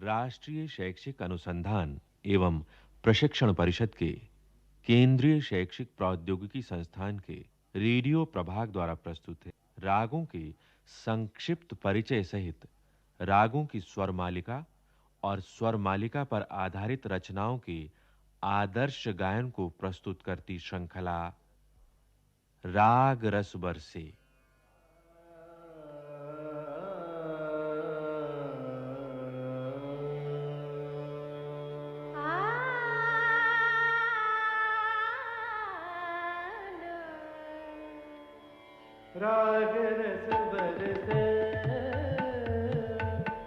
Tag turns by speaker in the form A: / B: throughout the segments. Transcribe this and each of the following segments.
A: राष्ट्रीय शैक्षिक अनुसंधान एवं प्रशिक्षण परिषद के केंद्रीय शैक्षिक प्रौद्योगिकी संस्थान के रेडियो प्रभाग द्वारा प्रस्तुत है रागों के संक्षिप्त परिचय सहित रागों की स्वर मालिका और स्वर मालिका पर आधारित रचनाओं के आदर्श गायन को प्रस्तुत करती श्रृंखला राग रस बरसे।
B: राग रस बरसे,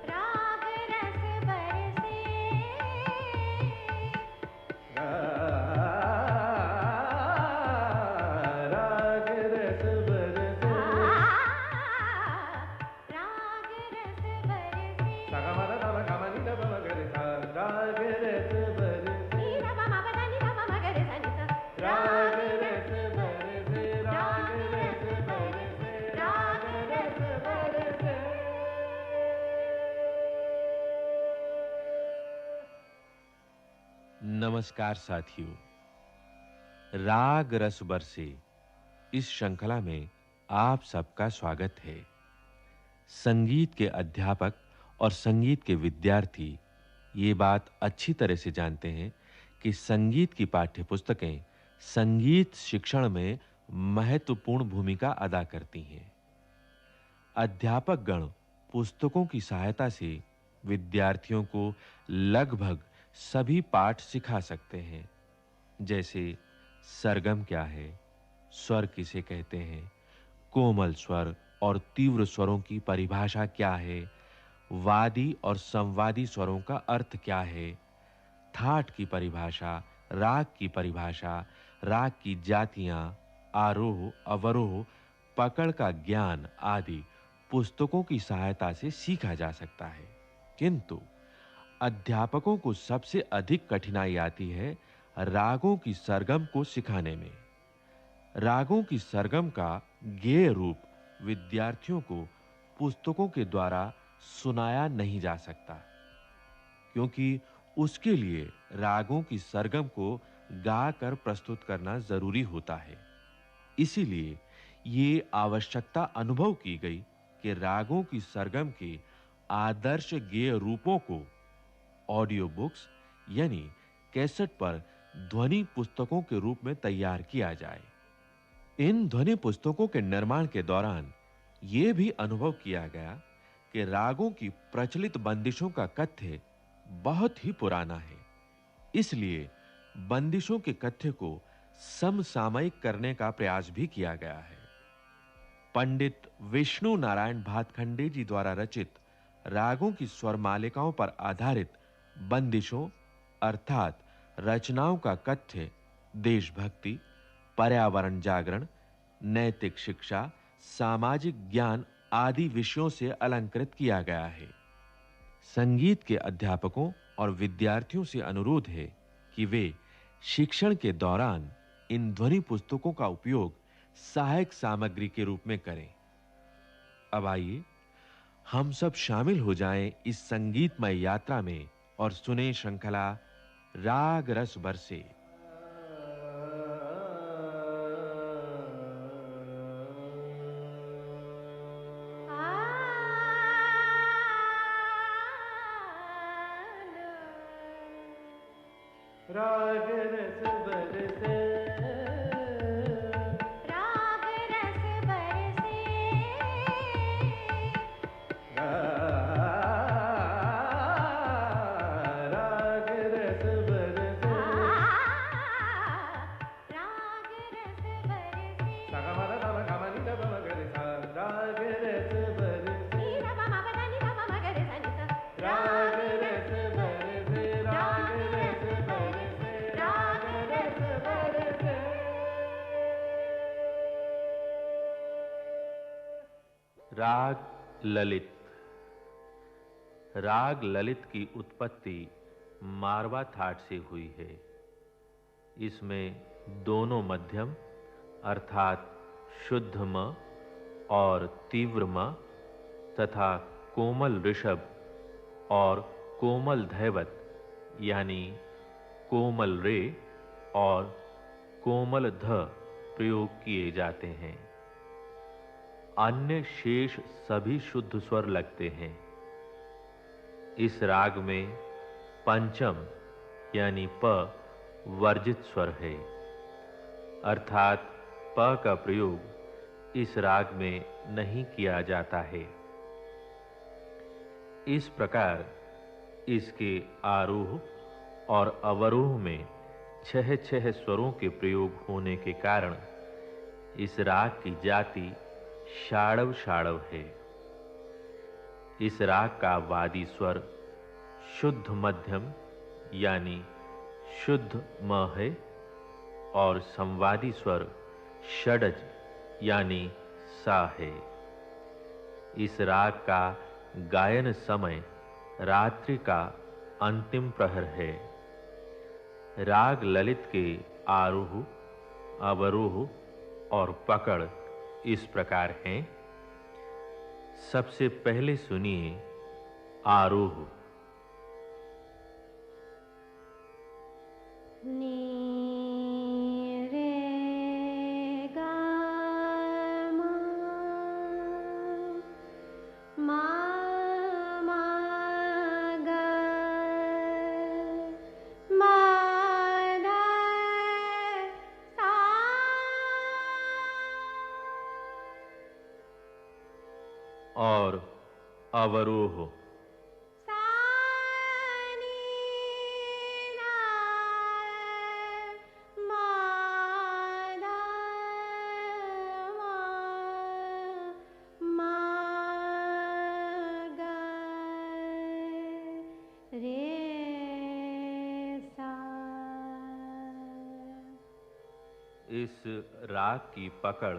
C: राग रस बरसे,
B: राग रस बरसे,
C: राग रस बरसे,
B: सगमर तम गमनि तम मगर सा, राग रस बरसे,
C: नीरा मम पदनि मम मगर सनिसा,
B: राग रस बरसे, राग रस बरसे,
C: राग रस बरसे।
A: नमस्कार साथियों, राग रस बरसे इस श्रृंखला में आप सबका स्वागत है। संगीत के अध्यापक और संगीत के विद्यार्थी ये बात अच्छी तरह से जानते हैं कि संगीत की पाठ्यपुस्तकें संगीत शिक्षण में महत्वपूर्ण भूमिका अदा करती हैं। अध्यापक गण पुस्तकों की सहायता से विद्यार्थियों को लगभग सभी पाठ सिखा सकते हैं, जैसे सरगम क्या है, स्वर किसे कहते हैं, कोमल स्वर और तीव्र स्वरों की परिभाषा क्या है, वादी और संवादी स्वरों का अर्थ क्या है, थाट की परिभाषा, राग की परिभाषा, राग की जातियां, आरोह, अवरोह, पकड़ का ज्ञान आदि पुस्तकों की सहायता से सीखा जा सकता है। किंतु अध्यापकों को सबसे अधिक कठिनाई आती है रागों की सरगम को सिखाने में। रागों की सरगम का गेय रूप विद्यार्थियों को पुस्तकों के द्वारा सुनाया नहीं जा सकता, क्योंकि उसके लिए रागों की सरगम को गाकर प्रस्तुत करना जरूरी होता है। इसीलिए ये आवश्यकता अनुभव की गई कि रागों की सरगम के आदर्श गेय रूपों को ऑडियो बुक्स यानी कैसेट पर ध्वनि पुस्तकों के रूप में तैयार किया जाए। इन ध्वनि पुस्तकों के निर्माण के दौरान यह भी अनुभव किया गया कि रागों की प्रचलित बंदिशों का कथ्य बहुत ही पुराना है। इसलिए बंदिशों के कथ्य को समसामयिक करने का प्रयास भी किया गया है। पंडित विष्णु नारायण भातखंडे जी द्वारा रचित रागों की स्वर मालिकाओं पर आधारित बंदिशों अर्थात रचनाओं का कथ्य देशभक्ति, पर्यावरण जागरण, नैतिक शिक्षा, सामाजिक ज्ञान आदि विषयों से अलंकृत किया गया है। संगीत के अध्यापकों और विद्यार्थियों से अनुरोध है कि वे शिक्षण के दौरान इन ध्वनि पुस्तकों का उपयोग सहायक सामग्री के रूप में करें। अब आइए हम सब शामिल हो जाएं इस संगीतमय यात्रा में और सुने श्रृंखला राग रस बरसे।
B: राग रस बरसे,
C: राग रस बरसे,
B: राग रस बरसे,
C: राग रस बरसे,
B: सगमर तम गमनि तम मगर सा, राग रस बरसे,
C: नीरा मम पदनि मम मगर सनिसा,
B: राग रस बरसे, राग रस बरसे,
C: राग रस बरसे।
A: राग ललित। राग ललित की उत्पत्ति मारवा थाट से हुई है। इसमें दोनों मध्यम अर्थात शुद्ध म और तीव्र म तथा कोमल ऋषभ और कोमल धैवत यानी कोमल रे और कोमल ध प्रयोग किए जाते हैं। अन्य शेष सभी शुद्ध स्वर लगते हैं। इस राग में पंचम यानी प वर्जित स्वर है, अर्थात प का प्रयोग इस राग में नहीं किया जाता है। इस प्रकार इसके आरोह और अवरोह में 6 स्वरों के प्रयोग होने के कारण इस राग की जाति षाड़व षाड़व है। इस राग का वादी स्वर शुद्ध मध्यम यानी शुद्ध म है और संवादी स्वर षडज यानी सा है। इस राग का गायन समय रात्रि का अंतिम प्रहर है। राग ललित के आरोह, अवरोह और पकड़ इस प्रकार हैं। सबसे पहले सुनिए आरोह।
C: नी रे गा मा मा मा गा मा दा सा
A: और अवरोह
C: सा नी ना मा दा मा गा रे सा।
A: इस राग की पकड़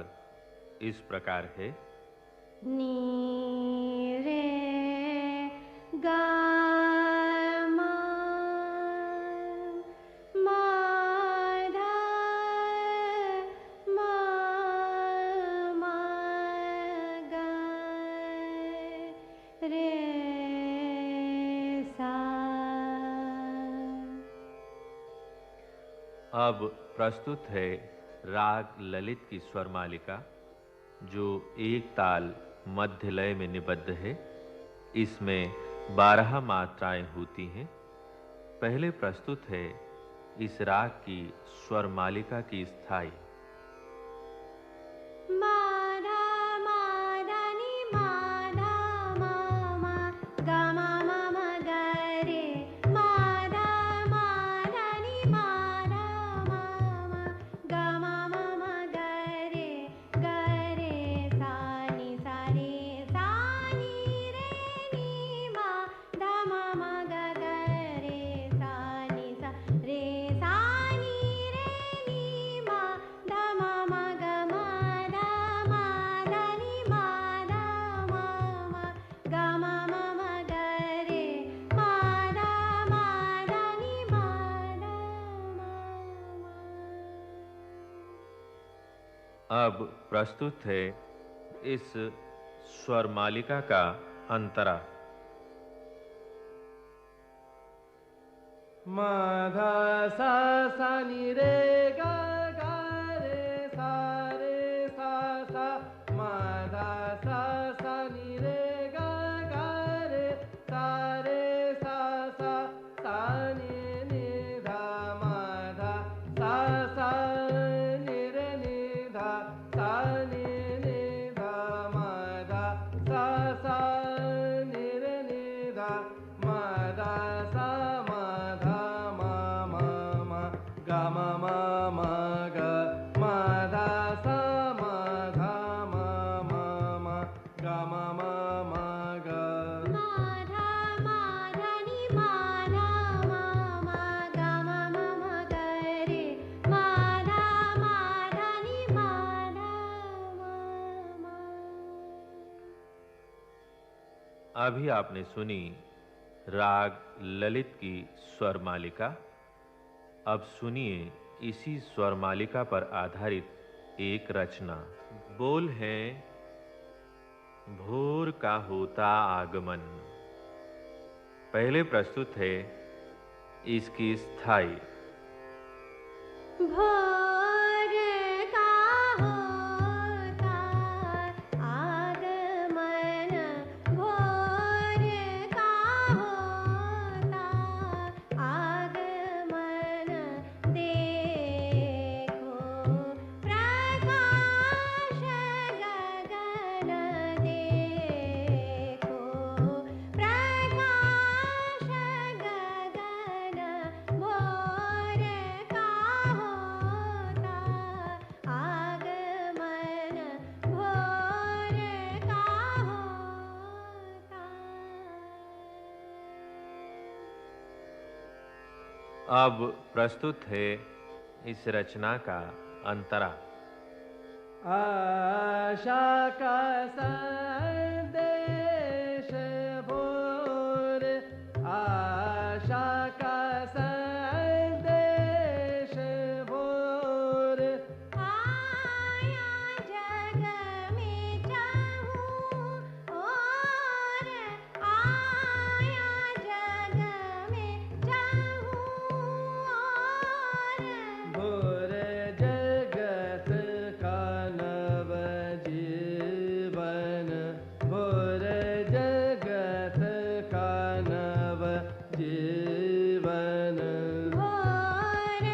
A: इस प्रकार है।
C: नी रे गा मा मा धा मा मा गा रे सा।
A: अब प्रस्तुत है राग ललित की स्वर मालिका, जो एक ताल मध्य लय में निबद्ध है। इसमें 12 मात्राएं होती हैं। पहले प्रस्तुत है इस राग की स्वर मालिका की स्थाई।
C: मा धा मा धा नी मा धा मा मा गा मा मा मा गा रे मा धा मा धा नी मा धा मा मा गा मा मा मा गा रे सा नी रे नी मा धा मा मा गा रे सा नी रे सा नी रे नी मा धा मा मा गा मा धा नी मा धा मा मा गा मा मा मा गा रे मा धा नी मा धा मा मा।
A: अब प्रस्तुत है इस स्वर मालिका का अंतरा।
B: मा धा सा सा नी रे गा गा रे सा सा मा धा सा सा नी रे गा गा रे सा सा नी धा मा धा सा सा नी रे नी धा सा नी धा मा धा सा सा नी रे नी धा मा धा सा मा धा मा मा मा गा मा मा मा गा मा धा सा मा धा मा मा मा गा मा मा मा गा।
C: मा धा नी मा धा मा मा गा मा मा मा गा रे मा धा नी मा धा मा मा।
A: अभी आपने सुनी राग ललित की स्वर मालिका। अब सुनिए इसी स्वर मालिका पर आधारित एक रचना। बोल है भोर का होता आगमन, पहले प्रस्तुत है इसकी स्थाई।
C: भोर का होता आगमन, भोर का होता आगमन, देखो प्रकाश गगन, देखो प्रकाश गगन, भोर का होता आगमन, भोर का होता।
A: अब प्रस्तुत है इस रचना का अंतरा।
B: आशा का संदेश भोर, आशा का संदेश भोर,
C: आया जग में चाहूं और, आया जग में चाहूं और,
B: भोर जगत का नव जीवन, भोर जगत का नव जीवन।
C: भोर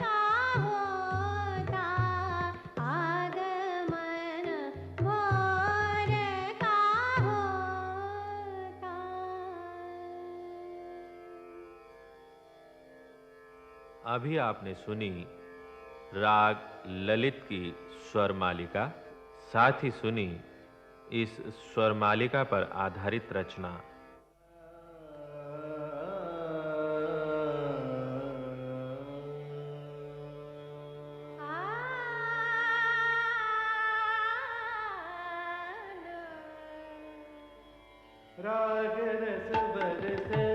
C: का होता आगमन, भोर का होता।
A: अभी आपने सुनी राग ललित की स्वर मालिका, साथ ही सुनी इस स्वर मालिका पर आधारित रचना।
B: राग रस बरसे